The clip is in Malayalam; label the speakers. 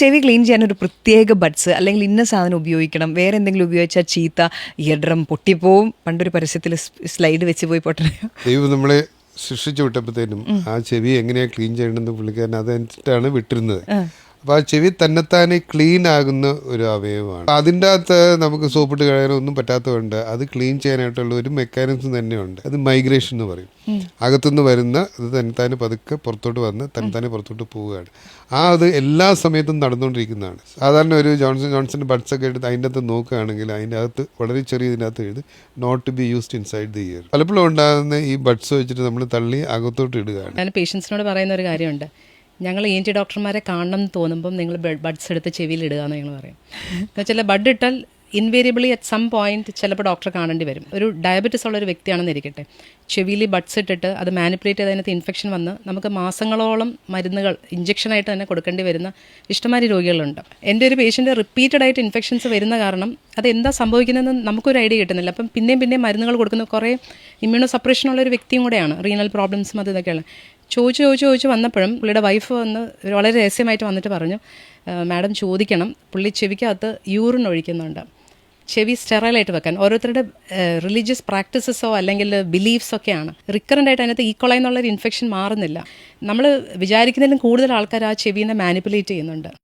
Speaker 1: ചെവി ക്ലീൻ ചെയ്യാൻ ഒരു പ്രത്യേക ബഡ്സ് അല്ലെങ്കിൽ ഇന്ന സാധനം ഉപയോഗിക്കണം, വേറെ എന്തെങ്കിലും ഉപയോഗിച്ചാൽ ചീത്ത, ഇയർ ഡ്രം പൊട്ടിപ്പോവും. പണ്ടൊരു പരസ്യത്തിൽ സ്ലൈഡ് വെച്ച് പോയി പൊട്ടണ.
Speaker 2: ദൈവം നമ്മളെ സൃഷ്ടിച്ചു വിട്ടപ്പോഴത്തേനും ആ ചെവി എങ്ങനെയാണ് ക്ലീൻ ചെയ്യണമെന്ന് പുള്ളിക്കാരൻ അതനുസരിച്ചിട്ടാണ് വിട്ടിരുന്നത്. അപ്പോൾ ആ ചെവി തന്നെത്താനെ ക്ലീൻ ആകുന്ന ഒരു അവയവമാണ്. അതിൻ്റെ അകത്ത് നമുക്ക് സോപ്പിട്ട് കഴിയാനോ ഒന്നും പറ്റാത്തതുകൊണ്ട് അത് ക്ലീൻ ചെയ്യാനായിട്ടുള്ള ഒരു മെക്കാനിസം തന്നെയുണ്ട്. അത് മൈഗ്രേഷൻ എന്ന് പറയും. അകത്തുനിന്ന് വരുന്ന അത് തന്നെത്താനെ പതുക്കെ പുറത്തോട്ട് വന്ന് തന്നെത്താനെ പുറത്തോട്ട് പോവുകയാണ്. അത് എല്ലാ സമയത്തും നടന്നുകൊണ്ടിരിക്കുന്നതാണ്. സാധാരണ ഒരു ജോൺസൺ ബഡ്സ് ഒക്കെ എടുത്ത് അതിൻ്റെ അകത്ത് നോക്കുകയാണെങ്കിൽ അതിൻ്റെ അകത്ത് വളരെ ചെറിയ ഇതിനകത്ത് എഴുതി not to be used inside the ear. പലപ്പോഴും ഉണ്ടാകുന്ന ഈ ബഡ്സ് വെച്ചിട്ട് നമ്മൾ തള്ളി അകത്തോട്ട് ഇടുകയാണ്.
Speaker 3: ഞാൻ പേഷ്യൻസിനോട് പറയുന്ന ഒരു കാര്യമുണ്ട്, ഞങ്ങൾ ENT ഡോക്ടർമാരെ കാണണം എന്ന് തോന്നുമ്പം നിങ്ങൾ ബഡ്സ് എടുത്ത് ചെവിയിൽ ഇടുക എന്ന് ഞങ്ങൾ പറയും. എന്നുവെച്ചാൽ ബഡ് ഇട്ടാൽ ഇൻവേരിയബിളി അറ്റ് സം പോയിന്റ് ചിലപ്പോൾ ഡോക്ടറെ കാണേണ്ടി വരും. ഒരു ഡയബറ്റിസ് ഉള്ളൊരു വ്യക്തിയാണെന്ന് ഇരിക്കട്ടെ, ചെവിയിൽ ബഡ്സ് ഇട്ടിട്ട് അത് മാനിപ്പുലേറ്റ് ചെയ്ത് അതിനകത്ത് ഇൻഫെക്ഷൻ വന്ന് നമുക്ക് മാസങ്ങളോളം മരുന്നുകൾ ഇഞ്ചക്ഷനായിട്ട് തന്നെ കൊടുക്കേണ്ടി വരുന്ന ഇഷ്ടംമാതിരി രോഗികളുണ്ട്. എൻ്റെ ഒരു പേഷ്യൻ്റ് റിപ്പീറ്റഡ് ആയിട്ട് ഇൻഫെക്ഷൻസ് വരുന്ന കാരണം അത് എന്താ സംഭവിക്കുന്നതെന്ന് നമുക്കൊരു ഐഡിയ കിട്ടുന്നില്ല. അപ്പം പിന്നെയും മരുന്നുകൾ കൊടുക്കുന്ന കുറേ ഇമ്മ്യൂണോ സപ്രഷനുള്ളൊരു വ്യക്തിയും കൂടെയാണ്. റീനൽ പ്രോബ്ലംസും അത് ഇതൊക്കെയാണ്. ചോദിച്ച് വന്നപ്പോഴും പുള്ളിയുടെ വൈഫ് വന്ന് വളരെ രഹസ്യമായിട്ട് വന്നിട്ട് പറഞ്ഞു, മാഡം ചോദിക്കണം, പുള്ളി ചെവിക്കകത്ത് യൂറിൻ ഒഴിക്കുന്നുണ്ട്, ചെവി സ്റ്റെറൈലായിട്ട് വെക്കാൻ. ഓരോരുത്തരുടെ റിലീജിയസ് പ്രാക്ടീസസോ അല്ലെങ്കിൽ ബിലീഫ്സോ ഒക്കെയാണ്. റിക്കറൻ്റ് ആയിട്ട് അതിനകത്ത് ഈക്വളൈ എന്നുള്ളൊരു ഇൻഫെക്ഷൻ മാറുന്നില്ല. നമ്മൾ വിചാരിക്കുന്നതിലും കൂടുതൽ ആൾക്കാർ ആ ചെവിനെ മാനിപ്പുലേറ്റ് ചെയ്യുന്നുണ്ട്.